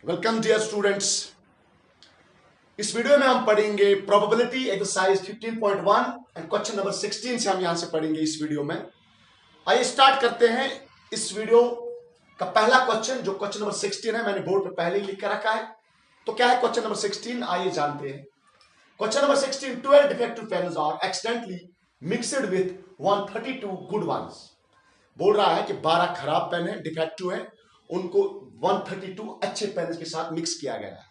Welcome dear students. इस video में हम पढ़ेंगे probability exercise 15.1 and question number 16 से हम यहां से पढ़ेंगे इस वीडियो में। आइए स्टार्ट करते हैं इस वीडियो का पहला क्वेश्चन, जो क्वेश्चन नंबर 16 है। मैंने बोर्ड पे पहले ही लिख कर रखा है। तो क्या है क्वेश्चन नंबर 16, आइए जानते हैं। Question number 16, 12 defective pens are accidentally mixed with 132 good ones. बोल रहा है कि 12 खराब पेन है, डिफेक्टिव है, उनको 132 अच्छे पेन के साथ मिक्स किया गया है।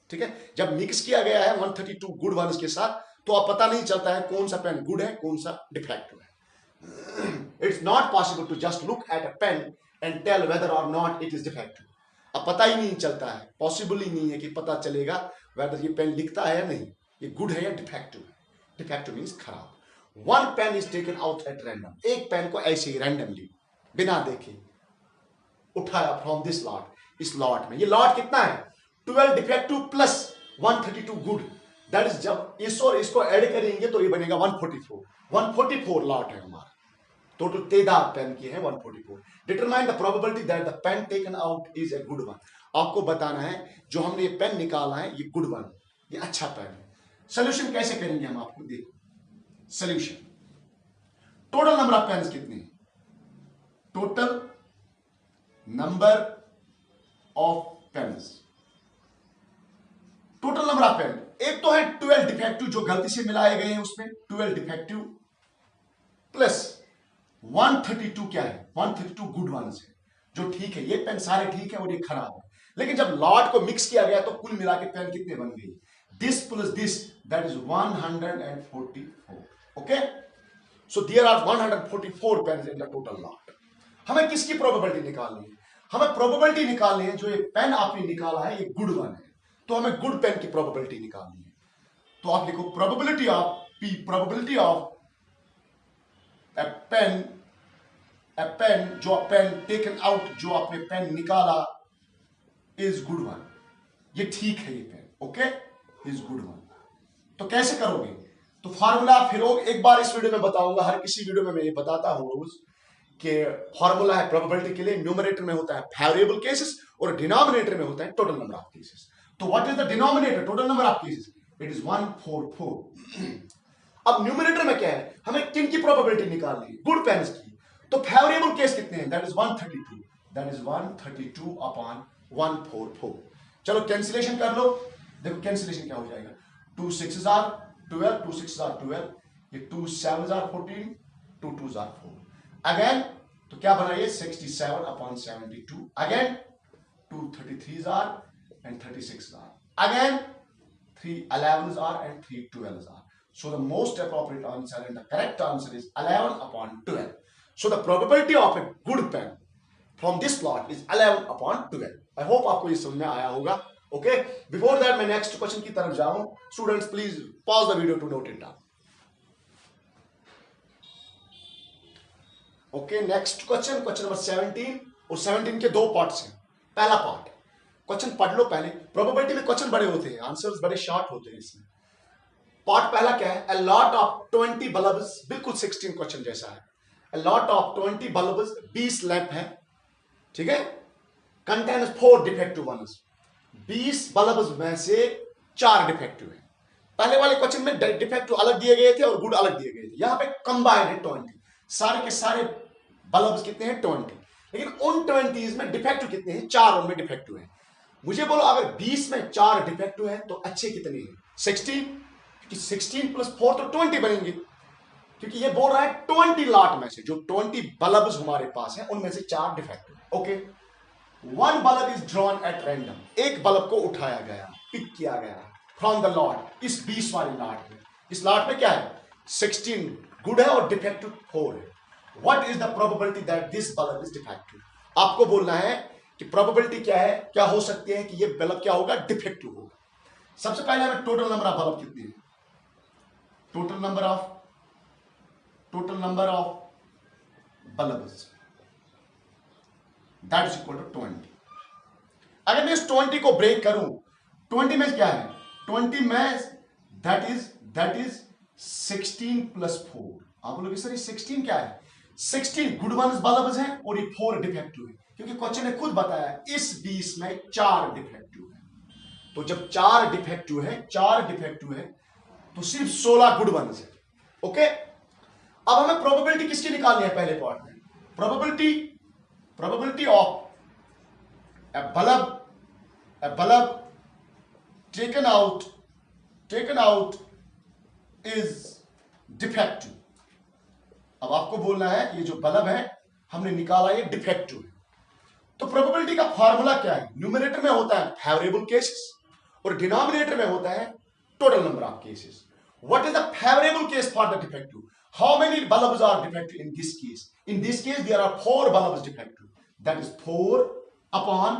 ठीक है, जब मिक्स किया गया है 132 गुड वंस के साथ, तो अब पता नहीं चलता है कौन सा पेन गुड है, कौन सा डिफेक्टिव है। It's not possible to just look at a pen and tell whether और नॉट इट इज डिफेक्टिव। अब पता ही नहीं चलता है, पॉसिबल ही नहीं है कि पता चलेगा वेदर ये पेन लिखता है या नहीं, ये गुड है या डिफेक्टिव है। डिफेक्टिव मीन्स खराब। One pen is taken out at random, एक पेन को ऐसे ही रैंडमली बिना देखे उठाया फ्रॉम दिस लॉट, इस लॉट में। ये लॉट कितना है? 12 defective plus 132 good. That is, जब इस और इसको ऐड करेंगे तो ये बनेगा 144 लॉट है हमारा। टोटल तादाद पेन की है 144। Determine the probability that the pen taken out is a good one. आपको बताना है जो हमने ये पेन निकाला है ये गुड वन, ये अच्छा पेन है। सोल्यूशन कैसे करेंगे हम, आपको देखो solution. Total number of pens कितने हैं? Total number of pens, total number of pen. एक तो है 12 डिफेक्टिव जो गलती से मिलाए गए हैं, उसमें 12 डिफेक्टिव प्लस 132 क्या है? 132 गुड वंस है, जो ठीक है। ये पेन सारे ठीक है और ये खराब है। लेकिन जब लॉट को मिक्स किया गया तो कुल मिला के पेन कितने बन गए? This plus this, that is 144। Okay, so there are 144 pen in the total lot. हमें किसकी प्रोबेबिलिटी निकालनी है? हमें प्रोबेबिलिटी निकालनी है जो ये पेन आपने निकाला है ये गुड वन है, तो हमें गुड पेन की प्रोबेबिलिटी निकालनी है। तो आप लिखो probability of P, probability of a pen जो पेन टेकन आउट, जो आपने पेन निकाला, इज गुड वन। ये ठीक है ये pen, okay, is good one. तो कैसे करोगे? तो फार्मूला फिर एक बार इस वीडियो में बताऊंगा, हर किसी वीडियो में मैं ये बताता हूं रोज कि फॉर्मूला है प्रोबेबिलिटी के लिए, न्यूमरेटर में होता है फेवरेबल केसेस और डिनोमिनेटर में होता है टोटल नंबर ऑफ केसेस। तो what is the denominator? Total number of cases, it is 144। अब न्यूमरेटर में क्या है? हमें किन की प्रोबेबिलिटी निकालनी है? गुड पेन्स की। तो फेवरेबल केस कितने हैं? That is 132, that is 132 upon 144। चलो कैंसिलेशन कर लो, देखो कैंसिलेशन क्या हो जाएगा। 2 6s आर 12, 2 6s आर 12, ये 2 7s are 14, 2 2s are 4। Again तो क्या बना ये? 67 upon 72। Again 2 33s are and 36 are. Again, 3 11s are and 3 12s are. So the most appropriate answer and the correct answer is 11 upon 12. So the probability of a good pen from this lot is 11 upon 12. I hope आपको ये समझ में आया होगा। Okay? Before that मैं next question की तरफ जाऊं, students please pause the video to note it down. Okay, next question, question number 17। और 17 के दो पार्ट्स हैं। पहला पार्ट क्वेश्चन पढ़ लो पहले। प्रोबेबिलिटी में क्वेश्चन बड़े होते हैं, आंसर्स बड़े शॉर्ट होते हैं इसमें। पार्ट पहला क्या है? अ लॉट ऑफ 20 बल्ब्स, बिल्कुल 16 क्वेश्चन जैसा है। A lot of 20 bulbs, 20 lamp है, ठीक है, कंटेन्स 4 डिफेक्टिव वंस। 20 बल्ब्स में से 4 डिफेक्टिव है। पहले वाले क्वेश्चन में डिफेक्टिव अलग दिए गए थे और गुड अलग दिए गए थे। यहां पे कंबाइंड है 20, सारे के सारे बल्ब्स कितने हैं? 20। लेकिन उन 20 में डिफेक्टिव कितने हैं? 4 उनमें डिफेक्टिव है। मुझे बोलो अगर 20 में 4 डिफेक्टिव है तो अच्छे कितने हैं? 16, क्योंकि 16 प्लस 4 तो 20 बनेंगे, क्योंकि ये बोल रहा है 20 लॉट में से जो 20 बल्ब्स हमारे पास हैं उनमें से 4 defective. Okay, one bulb is drawn at random, एक बल्ब को उठाया गया, पिक किया गया फ्रॉम द लॉट, इस 20 वाले लॉट में। इस लॉट में क्या है? 16 गुड है और डिफेक्टिव 4 है। What is the probability that this bulb is defective? आपको बोलना है कि प्रोबेबिलिटी क्या है, क्या हो सकती है कि ये बल्ब क्या होगा? डिफेक्टिव होगा। सबसे पहले हमें टोटल नंबर ऑफ बल्ब कितनी है? Total number of bulbs, that is equal to 20। अगर मैं इस 20 को ब्रेक करूं, 20 में क्या है? 20 में दैट इज 16 प्लस 4। आप बोलोगे सर ये 16 क्या है? 16 गुड वंस बल्ब्स हैं और ये 4 डिफेक्टिव है। क्योंकि क्वेश्चन ने खुद बताया इस 20 में 4 डिफेक्टिव है। तो जब 4 डिफेक्टिव है तो सिर्फ 16 गुड वंस है। ओके, अब हमें प्रोबेबिलिटी किसकी निकालनी है पहले पार्ट में? Probability of a bulb taken out is defective। अब आपको बोलना है ये जो बल्ब है हमने निकाला ये डिफेक्टिव है। तो प्रोबेबिलिटी का फॉर्मूला क्या है? न्यूमरेटर में होता है फेवरेबल केसेस और डिनोमिनेटर में होता है total number of cases. What is the favourable case for the defective? How many bulbs are defective in this case? In this case there are 4 bulbs defective, that is 4 upon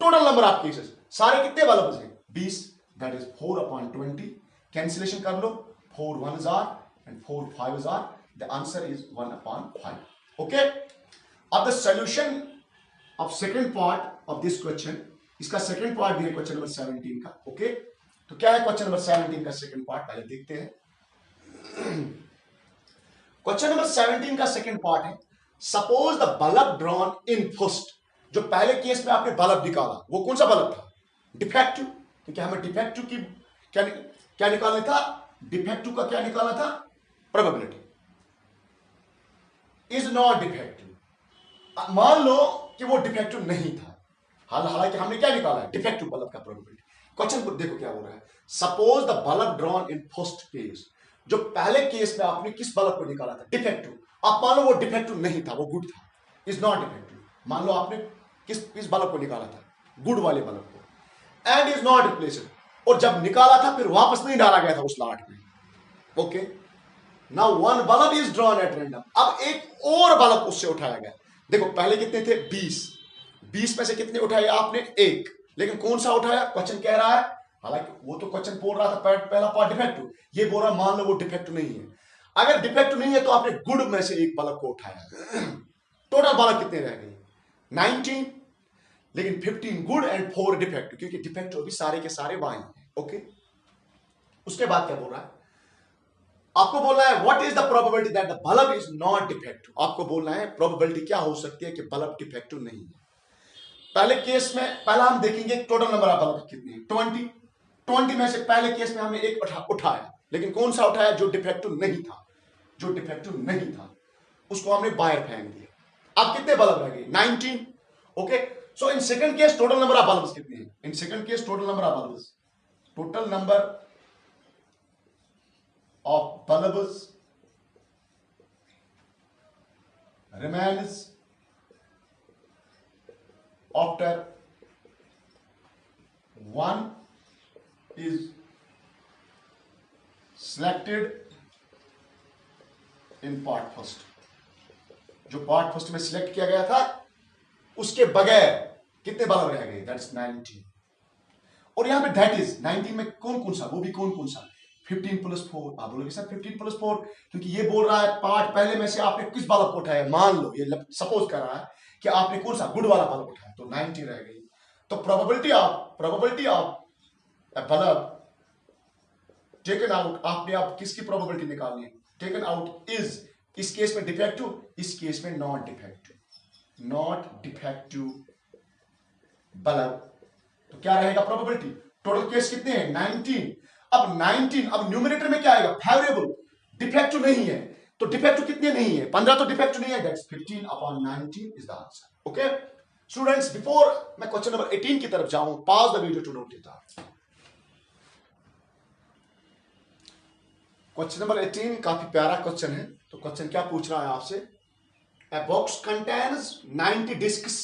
total number of cases. सारे कितने bulbs हैं? 20, that is 4 upon 20। Cancellation कर लो, 4 1s are and 4 5s are, the answer is 1 upon 5. Okay, अब the solution of second part of this question, इसका second part भी है question number 17 का। Okay, तो क्या है क्वेश्चन नंबर 17 का सेकंड पार्ट? पहले देखते हैं। क्वेश्चन नंबर 17 का सेकंड पार्ट है, suppose the bulb drawn in first. जो पहले केस में आपने बल्ब निकाला वो कौन सा बल्ब था? डिफेक्टिव। क्योंकि हमें डिफेक्टिव की क्या निकालना था? डिफेक्टिव का क्या निकालना था? प्रोबेबिलिटी। Is not defective. मान लो कि वो डिफेक्टिव नहीं था, हालांकि हमने क्या निकाला है? डिफेक्टिव बल्ब का प्रोबेबिलिटी। क्वेश्चन को देखो क्या बोल रहा है, suppose the bulb drawn in first case. जो पहले केस में आपने किस बल्ब को निकाला था? डिफेक्टिव। आप मान लो वो डिफेक्टिव नहीं था, वो गुड था, इज नॉट डिफेक्टिव। मान लो आपने किस बल्ब को निकाला था? गुड वाले बल्ब को, एंड इज नॉट रिप्लेस्ड। और जब निकाला था फिर वापस नहीं डाला गया था उस लाट में। Okay, now one bulb is drawn at random. अब एक और बल्ब उससे उठाया गया। देखो पहले कितने थे? 20 में से कितने उठाए आपने? 1। लेकिन कौन सा उठाया? क्वेश्चन कह रहा है, हालांकि वो तो क्वेश्चन बोल रहा था पहला पार्ट डिफेक्टिव, ये बोल रहा मान लो वो डिफेक्टिव नहीं है। अगर डिफेक्टिव नहीं है तो आपने गुड में से एक बल्ब को उठाया। टोटल बल्ब कितने रह गए? 19। लेकिन 15 गुड एंड 4 डिफेक्टिव, क्योंकि डिफेक्टिव भी सारे के सारे वहां हैं। ओके, उसके बाद क्या बोल रहा है? आपको बोलना है what is the probability that the bulb is not defective. आपको बोलना है प्रोबेबिलिटी क्या हो सकती है कि बल्ब डिफेक्टिव नहीं है। पहले केस में पहला हम देखेंगे टोटल नंबर ऑफ बल्ब कितने हैं? 20 में से पहले केस में हमने एक उठाया, लेकिन कौन सा उठाया? जो डिफेक्टिव नहीं था। जो डिफेक्टिव नहीं था उसको हमने बाहर फेंक दिया। अब कितने बल्ब रह गए? 19। Okay, so in second case total number of bulbs कितने हैं? In second case total number of bulbs, total number of bulbs remains after 1 is selected in part first। जो पार्ट फर्स्ट में सिलेक्ट किया गया था उसके बगैर कितने बल्ब रह गए? दैट्स 19। और यहां पे दैट इज 19 में कौन कौन सा? वो भी कौन कौन सा? 15 + 4। आप बोलोगे सर 15 + 4, क्योंकि ये बोल रहा है पार्ट पहले में से आपने किस बल्ब को उठाया। मान लो ये सपोज कर रहा है कि आपने कौन सा? गुड वाला बल्ब उठाया, तो 90 रह गई। तो probability of a bulb taken out, आपने आप किसकी प्रोबेबिलिटी निकालनी है? टेकन आउट इज, इस केस में डिफेक्टिव, इस केस में नॉट डिफेक्टिव बल्ब। तो क्या रहेगा प्रोबेबिलिटी? टोटल केस कितने हैं? 19। अब 19, अब न्यूमरेटर में क्या आएगा? फेवरेबल। डिफेक्टिव नहीं है, तो डिफेक्टिव कितने नहीं है? 15 तो डिफेक्टिव नहीं है, that's 15 upon 19 is the answer. Okay students, before मैं क्वेश्चन नंबर 18 की तरफ जाऊं, pause the video to note it down. Question number 18 काफी प्यारा क्वेश्चन है। तो क्वेश्चन क्या पूछ रहा है आपसे? A box contains 90 discs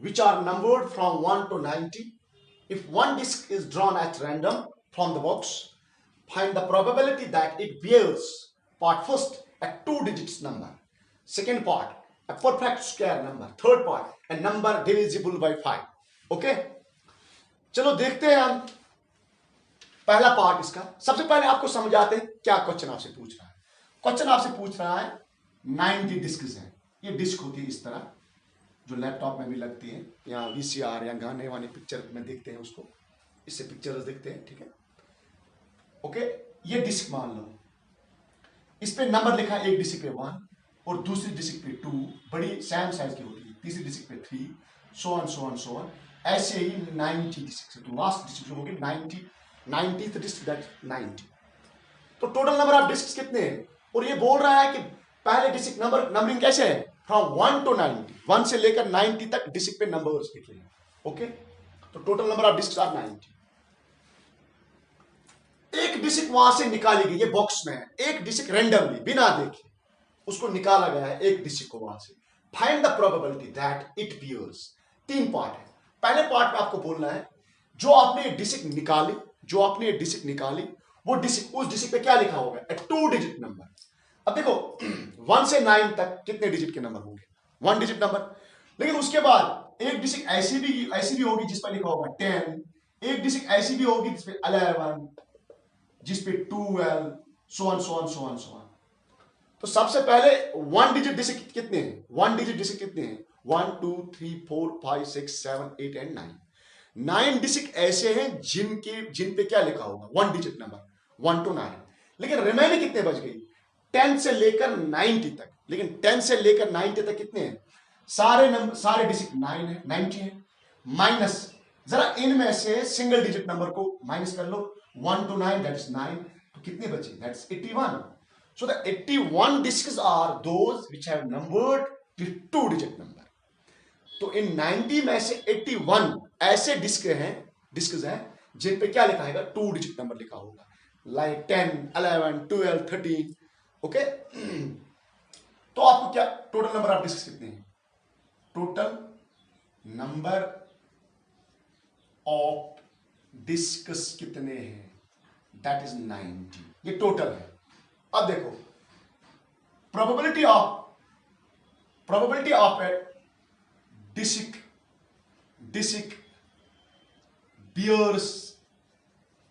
which are numbered from 1 to 90. If one disc is drawn at random from the box, find the probability that it bears part first a 2 digits number, second part a perfect square number, third part a number divisible by 5. Okay, चलो देखते हैं हम पहला part इसका। सबसे पहले आपको समझाते हैं क्या क्वेश्चन आपसे पूछ रहा है। क्वेश्चन आपसे पूछ रहा है 90 डिस्क्स हैं। ये डिस्क होती है इस तरह, जो लैपटॉप में भी लगती है, या वीसीआर या गाने वाने पिक्चर में देखते हैं उसको, इससे पिक्चर्स देखते हैं। ठीक है, ओके, ये डिस्क मान लो, इस पे नंबर लिखा है, एक डिस्क पे 1 और दूसरी डिस्क पे 2, बड़ी सेम साइज की होती है, तीसरी डिस्क पे 3, सो ऑन ऐसे ही 90 डिस्ट्रिक्ट, तो लास्ट डिस्ट्रिक्ट जो होगी 90th डिस्ट्रिक्ट, दैट 90। तो टोटल नंबर ऑफ डिस्ट्रिक्ट कितने हैं? और ये बोल रहा है कि पहले डिस्ट्रिक्ट नंबरिंग कैसे है, फ्रॉम 1 to 90, 1 से लेकर 90 तक डिस्ट्रिक्ट पे नंबर्स लिखे हैं। ओके, तो total number of district are 90। एक डिस्ट्रिक्ट वहां से निकाली गई, ये बॉक्स में है, एक डिस्ट्रिक्ट रैंडमली बिना देखे उसको निकाला गया है, एक डिस्ट्रिक्ट को वहां से। Find the probability that it bears. 3 part है। पहले पार्ट में आपको बोलना है जो आपने डिस्ट्रिक्ट निकाली, वो डिस्ट्रिक्ट, उस डिस्ट्रिक्ट पे क्या लिखा होगा, 2 डिजिट नंबर। अब देखो 1 से 9 तक कितने डिजिट के नंबर होंगे, 1 डिजिट नंबर। लेकिन उसके बाद एक डिस्ट्रिक्ट ऐसी भी होगी जिस पर लिखा होगा 10, एक डिस्ट्रिक्ट ऐसी भी होगी जिसपे 11, जिसपे 12, सो ऑन। तो सबसे पहले 1 डिजिट डिस्ट्रिक्ट कितने हैं, 1 डिजिट डिस्ट्रिक्ट कितने हैं, 1 2 3 4 5 6 7 8 एंड 9। 9 डिस्ट्रिक्ट ऐसे हैं जिन पे क्या लिखा होगा, 1 डिजिट नंबर, 1 to 9। लेकिन रिमेनिंग कितने बच गई, 10 से लेकर 90 तक। लेकिन 10 से लेकर 90 तक कितने हैं, सारे डिजिट 9 है, 90 है। माइनस, जरा इनमें से सिंगल डिजिट नंबर को माइनस कर लो, 1 to 9 दैट इज 9, तो कितने बचे, that's 81। So the 81 districts are those which have numbered with 2 digit number. तो इन 90 में से 81 ऐसे डिस्ट्रिक्ट्स हैं जिन पे क्या लिखा है, 2 डिजिट नंबर लिखा होगा, लाइक 10 11 12 13। ओके, तो आपको क्या टोटल नंबर ऑफ डिस्ट्रिक्ट्स कितने हैं, टोटल नंबर ऑफ डिस्ट्रिक्ट्स कितने हैं, दैट इज 90। ये टोटल है। अब देखो probability of a district bears,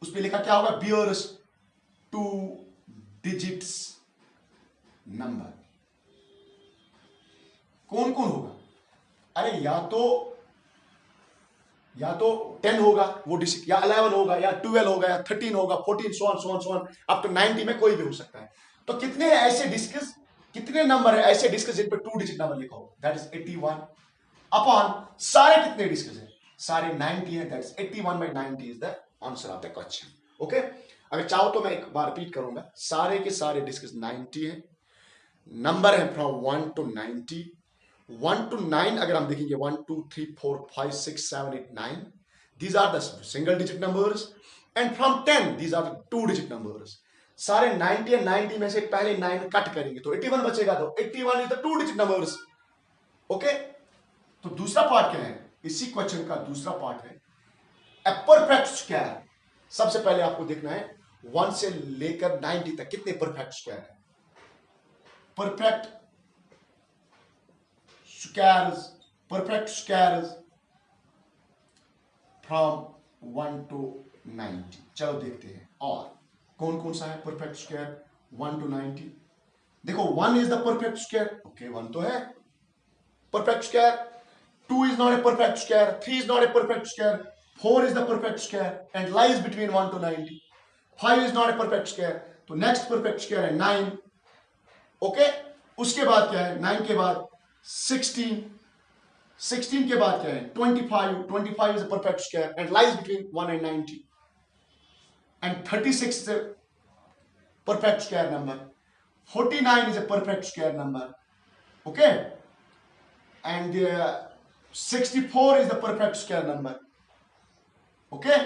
उस पे लिखा क्या होगा, बियर्स 2 डिजिट्स नंबर। कौन कौन होगा, अरे या तो 10 होगा वो डिस्ट्रिक्ट, या 11 होगा, या 12 होगा, या 13 होगा, 14, सो ऑन अप टू 90 में कोई भी हो सकता है। तो कितने ऐसे डिस्ट्रिक्ट्स, कितने नंबर है ऐसे डिस्ट्रिक्ट्स जिन पे 2 डिजिट नंबर लिखा हो, दैट इज 81 अपॉन सारे कितने डिस्ट्रिक्ट्स हैं, सारे 90 है, that is 81/90 is the answer of the question. Okay, अगर चाहो तो मैं एक बार रिपीट करूंगा, सारे के सारे डिस्ट्रिक्ट्स 90 है, नंबर है फ्रॉम 1 to 90। 1 to 9 अगर हम देखेंगे 1 2 3 4 5 6 7 8 9, these are the single digit numbers, and from 10 these are the 2 digit numbers। सारे 90 और 90 में से पहले 9 कट करेंगे तो 81 बचेगा, तो 81 is the 2 digit numbers। Okay, तो दूसरा पार्ट क्या है, इसी क्वेश्चन का दूसरा पार्ट है ए परफेक्ट स्क्वायर। सबसे पहले आपको देखना है 1 से लेकर 90 तक कितने परफेक्ट स्क्वायर है, परफेक्ट स्क्वायर्स फ्रॉम 1 to 90। चलो देखते हैं और कौन कौन सा है परफेक्ट स्क्वायर 1 to 90। देखो 1 is the perfect square, okay 1 तो है perfect square, 2 is not a perfect square, 3 is not a perfect square, 4 is the perfect square and lies between 1 to 90, 5 is not a perfect square, तो next perfect square है 9। Okay, उसके बाद क्या है, 9 के बाद 16, 16 के बाद क्या है 25, 25 is a perfect square and lies between 1 and 90, and 36 is a perfect square number, 49 is a perfect square number, okay, and 64 is the perfect square number, okay,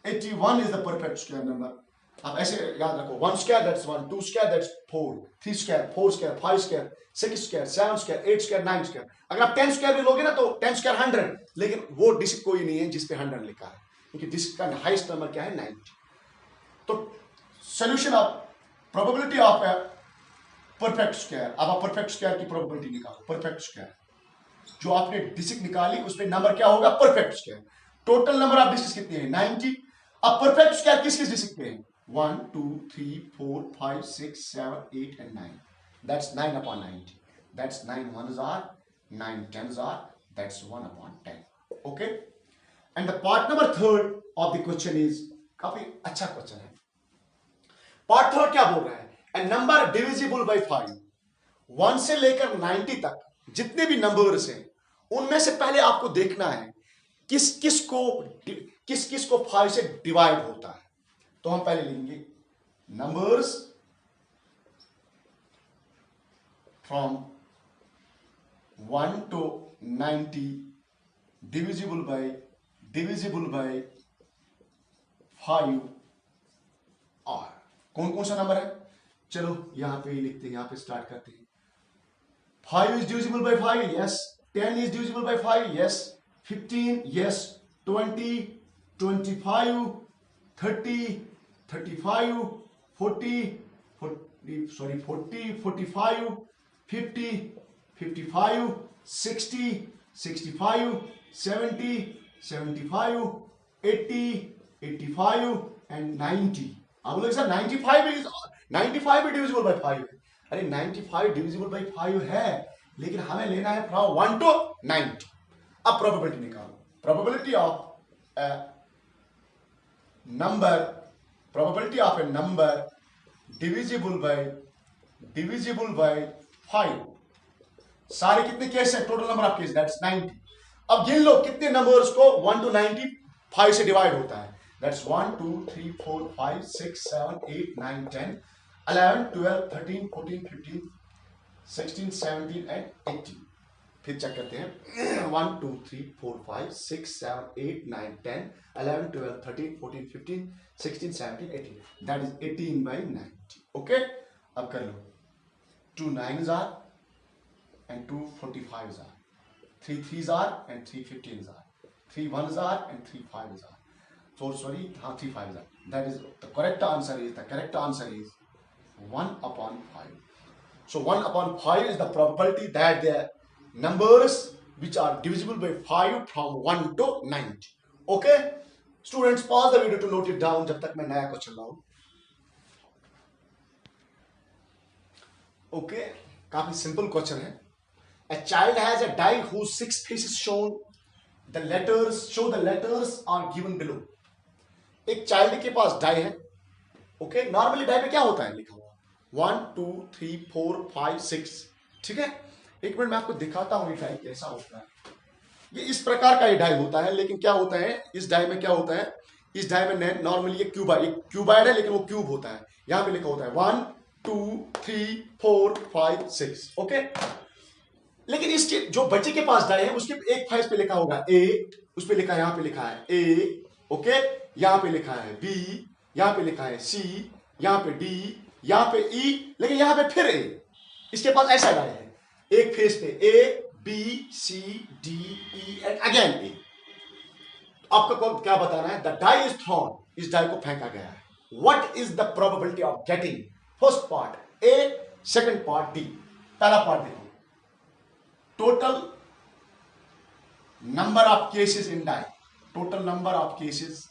81 is the perfect square number। आप ऐसे याद रखो 1 square that's 1, 2 square that's 4, 3 square 4 square 5 square 6 square 7 square 8 square 9 square। अगर आप 10 square भी लोगे ना तो 10 square 100, लेकिन वो डिजिट कोई नहीं है जिसपे 100 लिखा है, क्योंकि डिजिट का हाईएस्ट नंबर क्या है 90। तो solution of probability of a perfect square, अब आप परफेक्ट स्क्वायर की प्रोबेबिलिटी निकालो। परफेक्ट स्क्वायर जो आपने डिजिट निकाली उस पे नंबर क्या होगा, perfect square. Total number of digits कितने हैं 90। अब परफेक्ट स्क्वायर किस किस डिजिट पे है 1 2 3 4 5 6 7 8 and 9, that's 9 upon 90, that's 9 ones are 9 tens are, that's 1 upon 10। okay, and the part number 3rd of the question is काफी अच्छा क्वेश्चन है। पार्ट 3rd क्या बोल रहा है, a number divisible by 5, 1 से लेकर 90 तक जितने भी नंबर्स हैं उनमें से पहले आपको देखना है किस किस को 5 से डिवाइड होता है। तो हम पहले लिखेंगे numbers from 1 to 90 divisible by 5 और कौन कौन सा नंबर है, चलो यहां पे लिखते हैं, यहां पे स्टार्ट करते हैं। 5 is divisible by 5, yes. 10 is divisible by 5, yes. 15, yes. 20, 25, 30, 35, 40, 45, 50, 55, 60, 65, 70, 75, 80, 85 and 90. आप बोलोगे सर 95 is divisible by 5 है। अरे 95 डिविजिबल बाई 5 है, लेकिन हमें लेना है फ्रॉम 1 to 90। अब प्रोबेबिलिटी निकालो, probability of A number divisible by 5। सारे कितने केस है, total number of case that's 90। अब गिन लो कितने नंबर्स को 1 to 90 5 से डिवाइड होता है, दैट्स 1 2 3 4 5 6 7 8 9 10 11 12 13 14 15 16 17 and 18। फिर चेक करते हैं 1 2 3 4 5 6 7 8 9 10 11 12 13 14 15 16 17 18, दैट इज 18 by 90। ओके, अब कर लो 2 9s are and 2 45s are, 3 3s are and 3 15s are, 3 1s are and 3 5s are, so sorry 3 5s are, that is the correct answer is 1 upon 5. So 1 upon 5 is the probability that the numbers which are divisible by 5 from 1 to 90. Okay? Students, pause the video to note it down जब तक मैं नया question लाऊं। Okay? काफी simple question है। A child has a die whose 6 faces shown the letters are given below. एक child के पास die है। ओके, नॉर्मली डाई पे क्या होता है लिखा हुआ 1 2 3 4 5 6, ठीक है। एक मिनट मैं आपको दिखाता हूं ये डाई कैसा होता है। ये इस प्रकार का ये डाई होता है, लेकिन क्या होता है इस डाई में, क्या होता है इस डाई में नॉर्मली ये क्यूबाइड है, लेकिन वो क्यूब होता है। यहां पे लिखा होता है 1 2 3 4 5 6। ओके, लेकिन इसके जो बच्चे के पास डाई है उसके एक फेस पे लिखा होगा ए, उस पे लिखा है, यहां पे लिखा है ए, ओके, यहां पे लिखा है बी, यहां पे लिखा है सी, यहां पे डी, यहां पे ई, लेकिन यहां पे फिर ए। इसके पास ऐसा डाई है, एक फेस पे A B C D E and again A. आपको क्या बताना है, द डाई इज थ्रोन, इस डाई को फेंका गया है। What is the probability of getting first part A, second part D. पहला पार्ट देखो, total number of cases in die, total number of cases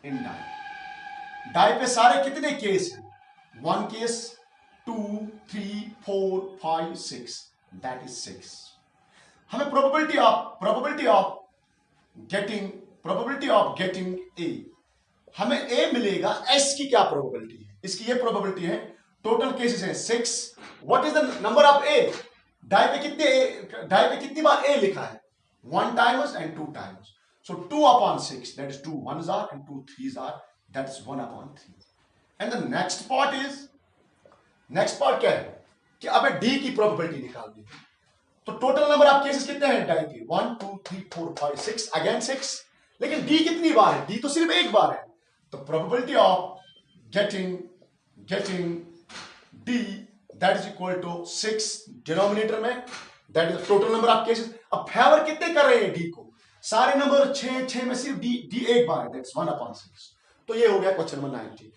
in die. Die पे सारे कितने केस हैं, 1 केस 2 3 4 5 6, दैट इज 6। हमें प्रोबेबिलिटी ऑफ गेटिंग ए, हमें ए मिलेगा। S की क्या प्रोबेबिलिटी है, इसकी ये प्रोबेबिलिटी है, टोटल केसेस है 6। What is the number of a, die पे कितनी बार ए लिखा है, 1 times and 2 times, so 2 upon 6, that is 2 1s are and 2 3s are, that is 1 upon 3। and the next part क्या है कि अब डी की प्रोबेबिलिटी निकालनी है। तो टोटल नंबर ऑफ केसेस कितने हैं डाई के, 1 2 3 4 5 6, अगेन 6, लेकिन डी कितनी बार है, डी तो सिर्फ एक बार है। तो probability of getting D that is equal to 6 denominator में, that is total number of cases. अब फेवर कितने कर रहे हैं डी को, सारे नंबर 6 में सिर्फ डी एक बार है, दैट्स 1 upon 6। तो ये हो गया क्वेश्चन नंबर 90।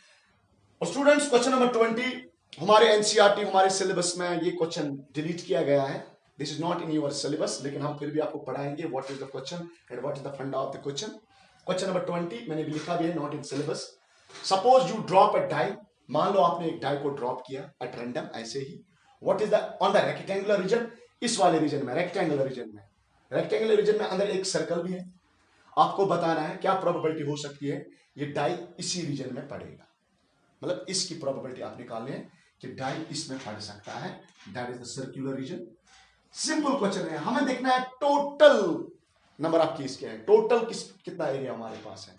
और स्टूडेंट्स क्वेश्चन नंबर 20 हमारे एनसीईआरटी हमारे सिलेबस में ये क्वेश्चन डिलीट किया गया है, this is not in your syllabus, लेकिन हम फिर भी आपको पढ़ाएंगे what is the question and what is the funda of the question. Question number 20 मैंने भी लिखा भी है, not in syllabus. Suppose you drop a die, मान लो आपने एक डाई को ड्रॉप किया एट रैंडम ऐसे ही, what is the on the rectangular region, इस वाले रीजन में, रेक्टेंगुलर रीजन में अंदर एक सर्कल भी है। आपको बताना है क्या प्रोबेबिलिटी हो सकती है ये डाई इसी रीजन में पड़ेगा, मतलब इसकी प्रोबेबिलिटी आप निकाल लें कि डाई इसमें पड़ सकता है, that is the circular region. Simple question है, हमें देखना है टोटल नंबर ऑफ कीज क्या है, टोटल कितना एरिया हमारे पास है।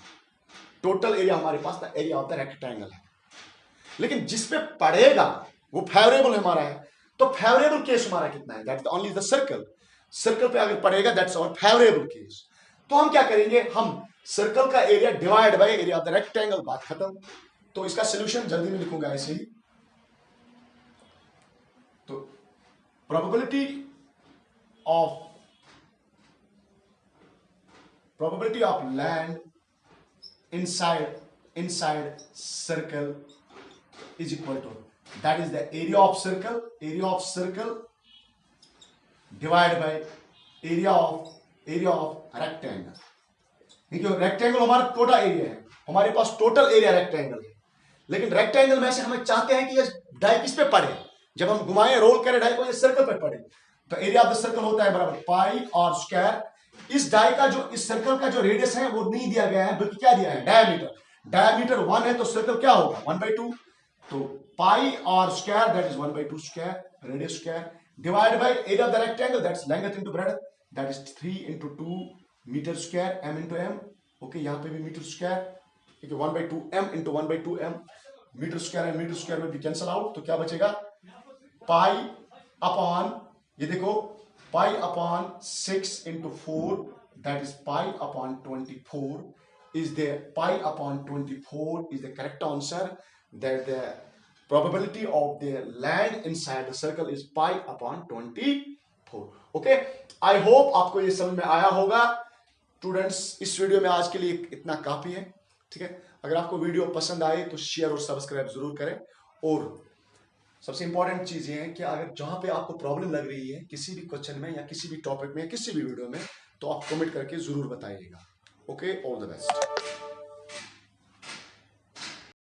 टोटल एरिया हमारे पास the area of the rectangle है, लेकिन जिसपे पड़ेगा वो फेवरेबल हमारा है, तो फेवरेबल केस हमारा कितना है, that's only the circle. Circle पे अगर पड़ेगा दैट्स आवर फेवरेबल केस। तो हम क्या करेंगे, हम सर्कल का area divide by area of the rectangle, बात खत्म। तो इसका सोल्यूशन जल्दी में लिखूंगा ऐसे ही। तो probability of land inside circle is equal to, that is the area of circle divided by area of rectangle। देखिए रेक्टेंगल हमारा टोटल एरिया है, हमारे पास टोटल एरिया रेक्टेंगल है, लेकिन रेक्टेंगल में से हमें चाहते हैं कि ये डाई किस पे पड़े, जब हम घुमाएं रोल करें डाई को ये सर्कल पे पड़े, तो एरिया ऑफ द सर्कल होता है बराबर पाई और स्क्वायर। इस डाई का जो, इस सर्कल का जो रेडियस है वो नहीं दिया गया है, बल्कि क्या दिया है, डायमीटर। डायमीटर 1 है तो सर्कल क्या होगा 1/2, तो पाई और square that is 1/2 square, radius square, divide by area of the rectangle that's length into breadth, that is 3 × 2 metre square, m × m। Okay, यहाँ पे भी मीटर स्क्वायर, ठीक है, 1/2 m × 1/2 m, मीटर स्क्वायर है, मीटर स्क्वायर में भी cancel out, तो क्या बचेगा, पाई अपॉन, ये देखो pi upon 6 × 4 that is pi upon 24 is the pi upon 24 is the correct answer, that the probability of the land inside the circle is pi upon 24। okay, I hope आपको ये समझ में आया होगा students. इस video में आज के लिए इतना काफी है, ठीक है। अगर आपको वीडियो पसंद आए तो शेयर और सब्सक्राइब जरूर करें, और सबसे इंपॉर्टेंट चीज ये है कि अगर जहां पे आपको प्रॉब्लम लग रही है किसी भी क्वेश्चन में या किसी भी टॉपिक में या किसी भी वीडियो में, तो आप कमेंट करके जरूर बताइएगा। Okay, all the best.